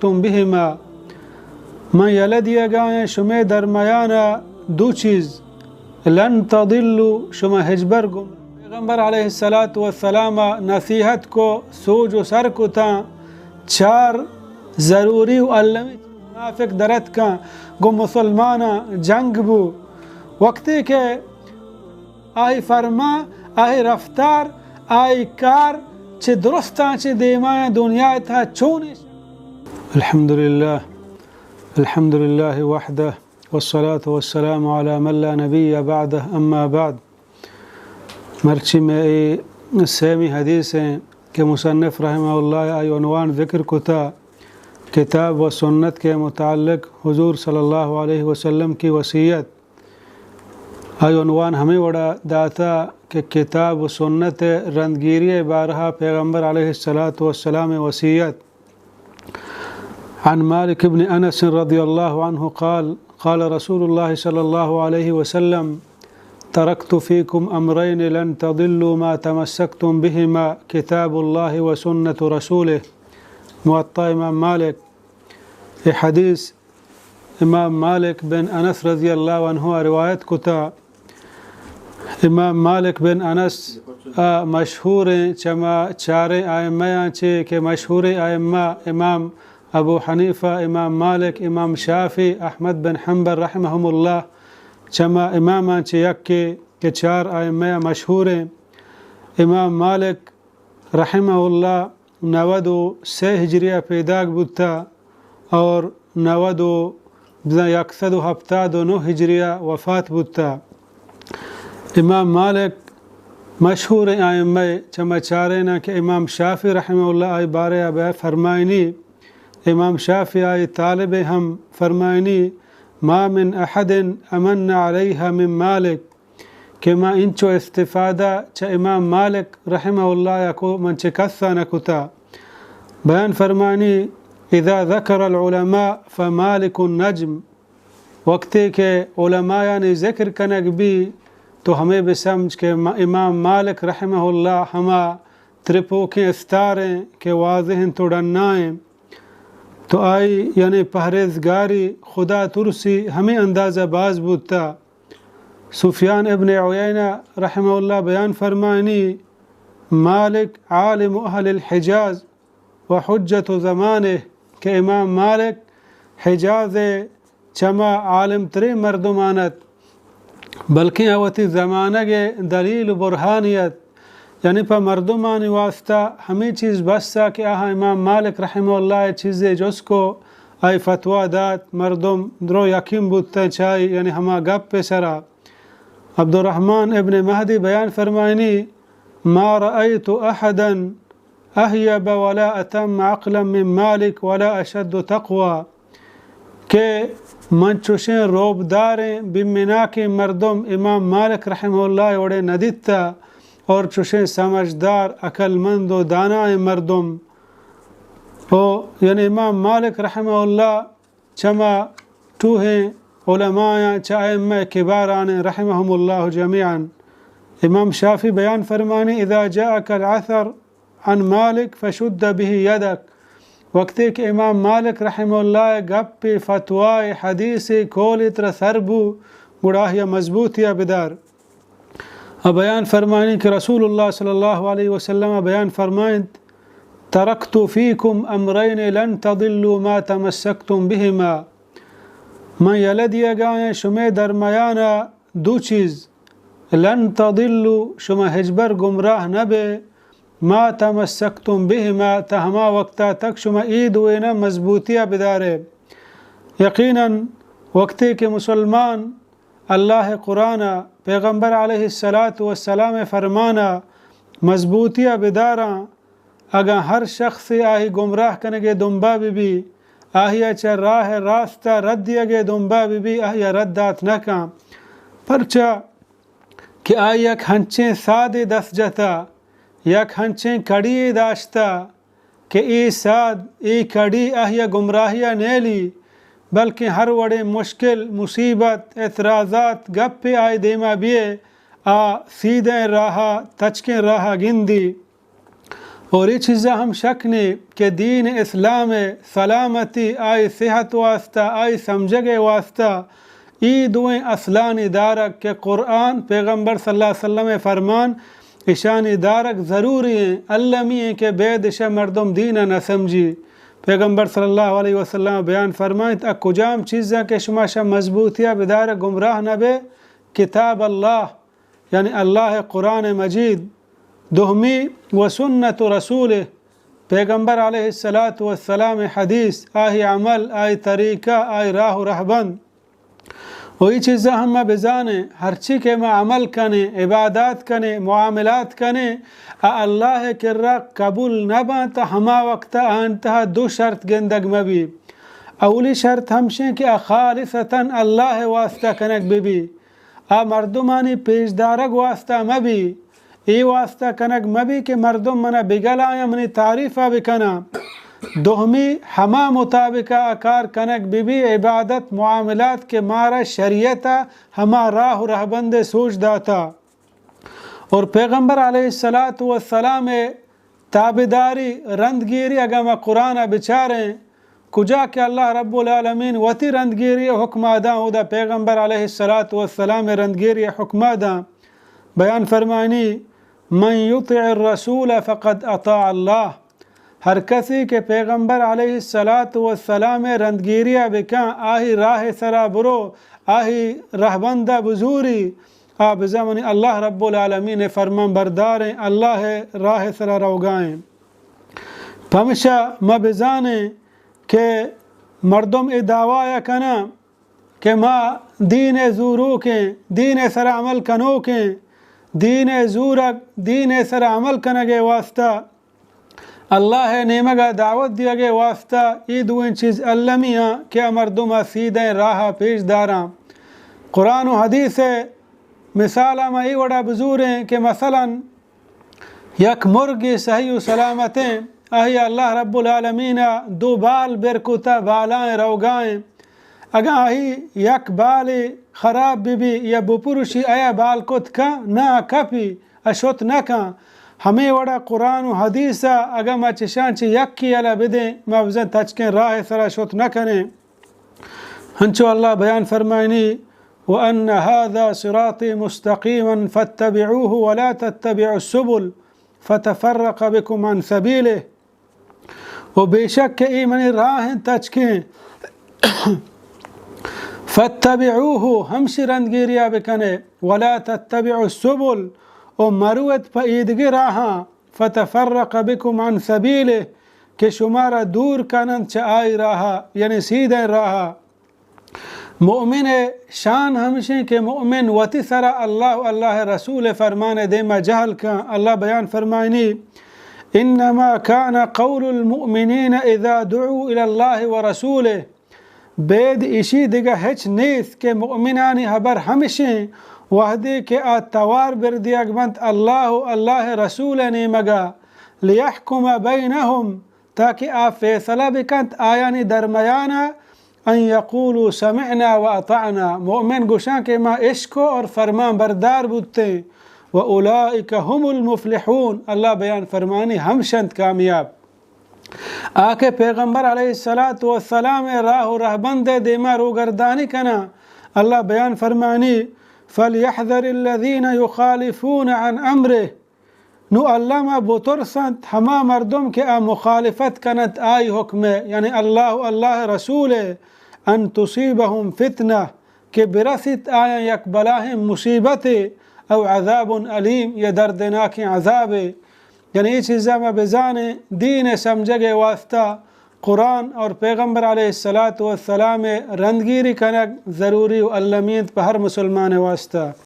تم بهما من یلدی گایں شما درمیانا دو چیز لن تضلوا شما هجبر گم پیغمبر علیہ السلام نصیحت کو سوج و سر کو تا چار ضروری و علمی منافق درد کا گو مسلمانا جنگ بو وقتی کہ آئی فرما آئی رفتار آئی کار چه درستا چه دیمای دنیا تا چونش الحمد لله وحده والصلاة والسلام على من لا نبي بعده اما بعد مرچی میں سیمی حدیث ہیں کہ مصنف رحمہ اللہ آئی عنوان ذکر کتا کتاب و سنت کے متعلق حضور صلی اللہ علیہ وسلم کی وصیت آئی عنوان ہمیں وڑا داتا کہ کتاب و سنت رندگیری بارہا پیغمبر علیہ السلام وصیت عن مالك بن أنس رضي الله عنه قال رسول الله صلى الله عليه وسلم تركت فيكم أمرين لن تضلوا ما تمسكتم بهما كتاب الله وسنة رسوله موطأ إمام مالك حديث امام مالك بن أنس رضي الله عنه روایت کتا امام مالک بن انس مشہور چما چار ائمہ چے کہ مشہور ائمہ امام ابو حنیفہ امام مالک امام شافعی احمد بن حنبل رحمہم اللہ چما امام چے یک کہ چار ائمہ مشہور امام مالک رحمہ اللہ 93 ہجریہ پیدا بودتا اور 179 ہجریہ وفات بودتا امام مالک مشہور ائمہ چما چارنا کہ امام شافعی رحمہ اللہ آئی بارے اب فرمائنی امام شافعی آئی طالب ہم فرمائنی ما من احد امن علیہ من مالک کہ ما انچو استفادہ چا امام مالک رحمہ اللہ کو من چکسا نکتا بیان فرمائنی اذا ذکر العلماء فمالک النجم وقتی کہ علماء یعنی ذکر کنک بھی تو ہمیں بھی سمجھ کہ امام مالک رحمہ اللہ ہما ترپو کے استاریں کہ واضح تو ڈنائیں تو آئی یعنی پہریزگاری خدا ترسی ہمیں اندازہ باز بودتا سفیان ابن عیینہ رحمہ اللہ بیان فرمائنی مالک عالم اہل الحجاز و حجت زمانہ کہ امام مالک حجاز چما عالم تری مردمانت بلکہ اوتی زمانہ کے دلیل برہانیت یعنی پا مردمانی واسطہ ہمیں چیز بسا کہ آہا امام مالک رحمہ اللہ چیزیں جس کو آئی فتوہ دات مردم درو یقین بودتا چاہی یعنی ہما گپ پہ سرا عبد الرحمن ابن مہدی بیان فرمائنی ما رأیت احدا احیب ولا اتم عقلا من مالک ولا اشد تقوی کہ من چوشیں روب داریں بمنا کے مردم امام مالک رحمہ اللہ وڑے ندیتا اور چوشیں سمجھدار عقل مند و دانا مردم یعنی امام مالک رحمہ اللہ چما توہیں علماء چائمہ کباران رحمہم اللہ جميعا امام شافعی بیان فرمانی اذا جاءك العثر عن مالک فشد به يدك وقتی کہ امام مالک رحمہ اللہ گپ فتوی حدیث کول اتر سربو گڑاہ یا مضبوط یا بدار بیان فرمائیں کہ رسول اللہ صلی اللہ علیہ وسلم بیان فرمائیں ترکت فیکم امرین لن تضلوا ما تمسکتم بهما من یلدی گایں شما درمیانا دو چیز لن تضلوا شما ہجبر گمراہ نبے ما تمسکتم بهما تہما وقتا تک شما عید وینا مضبوطیہ بدارے یقینا وقتی کہ مسلمان اللہ قرآن پیغمبر علیہ السلام فرمانا مضبوطیہ بدارا اگا ہر شخص آہی گمراہ کنگے دنبا بھی آہیا چا راہ راستہ رد دیا گے دنبا بھی آہیا ردات نکا پرچا کہ آئی یک ہنچیں ساد دست جتا یک ہنچیں کڑی داشتا کہ ای ساد ای کڑی آہیا گمراہیہ نیلی بلکہ ہر وڑے مشکل مصیبت اعتراضات گپ پہ آئے دیما بیے سیدھیں راہا تچکیں راہا گندی اور یہ چیزیں ہم شک نہیں کہ دین اسلام سلامتی آئی صحت واسطہ آئی سمجھگے واسطہ ای دوئیں اصلانی دارک کہ قرآن پیغمبر صلی اللہ علیہ وسلم فرمان اشانی دارک ضروری ہیں علمی ہیں کہ بید اشا مردم دینہ نہ سمجھی. پیغمبر صلی اللہ علیہ وسلم بیان فرمائیں اکو جام چیزاں کہ شما شا مضبوطیہ بدار گمراہ نہ بے کتاب اللہ یعنی اللہ قرآن مجید، دہمی و سنت رسول پیغمبر علیہ السلام حدیث آہی عمل آئی طریقہ آئی راہ و رہبند. وہی چیزیں ہم بزانے ہر چی کے ما عمل کنے عبادات کنے معاملات کنے اللہ کرا قبول نہ بانتا ہما وقتا انتہا دو شرط گندگ مبی. اولی شرط ہمشیں کہ خالصتاً اللہ واسطہ کنک ببی، مردمانی پیشدارگ واسطہ مبی، ای واسطہ کنک مبی کہ مردم منا بگل آیا منی تعریفہ بکنا. دوہمی ہما مطابقہ اکار کنک بی عبادت معاملات کے مارا شریعتا ہما راہ و رہبند سوچ داتا. اور پیغمبر علیہ السلام تابداری رندگیری اگم قرآن بچاریں کجا کہ اللہ رب العالمین وتی رندگیری حکم آداں اودا پیغمبر علیہ السلام رندگیری حکم آداں. بیان فرمائنی من یطع الرسول فقد اطاع اللہ، ہر کسی کے پیغمبر علیہ السلام رندگیریہ بکاں آہی راہ سرا برو آہی رہبندہ بزوری بزمانی اللہ رب العالمین فرمان برداریں اللہ راہ سرا روگائیں. پمشا ما بزانیں کہ مردم دعویٰ کنا کہ ما دین زورو کے دین سر عمل کنو کے دین زورک دین سر عمل کنگے واسطہ اللہ نیمگا دعوت دیا گے واسطہ ای دوئیں چیز علمیاں کہ مردمہ سیدھیں راہ پیش داراں. قرآن و حدیث مثالہ میں ای وڑا بزوریں کہ مثلا یک مرگی صحیح و سلامتیں آہی اللہ رب العالمین دو بال برکتا بالائیں روگائیں اگا آہی یک بال خراب بھی یا بپرشی آیا بال کت کا نہ کپی اشوت نہ کا ہمیں وڑا قرآن و حدیثہ اگا ما چشان چی یک کی علا بدیں مفزن تچکیں راہ سرا شوت نہ کریں. ہنچو اللہ بیان فرمائنی وَأَنَّ هَذَا صِرَاطِي مُسْتَقِيمًا فَاتَّبِعُوهُ وَلَا تَتَّبِعُوا السُّبُلَ فَتَفَرَّقَ بِكُمْ عَنْ سَبِيلِهِ. و بے شک کہ ایمنی راہیں تچکیں فَاتَّبِعُوهُ ہمشی رندگیریہ بکنے وَلَا تَتَّبِعُوا السُّبُلَ و مروت پا ایدگی راہاں فَتَفَرَّقَ بِكُمْ عَنْ سَبِيلِهِ کہ شمارا دور کنند چا آئی راہا یعنی سیدھیں راہا. مؤمن شان ہمشیں کہ مؤمن وتی سرا اللہ رسول فرمان دیما جہل کا. اللہ بیان فرمائنی انما كان قول المؤمنین اذا دعوا الى اللہ ورسولہ، بید اشی دیگا ہچ نیست کہ مؤمنانی حبر ہمشیں وحدی کہ توار بردیگ بنت اللہ رسول نیمگا لیحکم بینہم تاکہ فیصلہ بکنت آیانی درمیانا ان یقولوا سمعنا واطعنا، مؤمن گوشاں کہ ما عشق اور فرمان بردار بودتے واولئک هم المفلحون. اللہ بیان فرمانی ہم شند کامیاب. آکے پیغمبر علیہ السلام راہ و رہبند دیما روگردانی کنا. اللہ بیان فرمانی فَلْيَحْذَرِ الَّذِينَ يُخَالِفُونَ عَنْ أَمْرِهِ، نو اللہ ما بطرسنت ہما مردم کے مخالفت کنت آئی حکم یعنی اللہ رسول ان تصیبہم فتنہ کہ برست آیا یک بلاہم مصیبت او عذاب علیم یا دردناک عذاب. یعنی یہ چیزیں میں بزانے دین سمجھگے واسطہ قرآن اور پیغمبر علیہ السلام رندگیری کنک ضروری و علمیت پر ہر مسلمان واسطہ.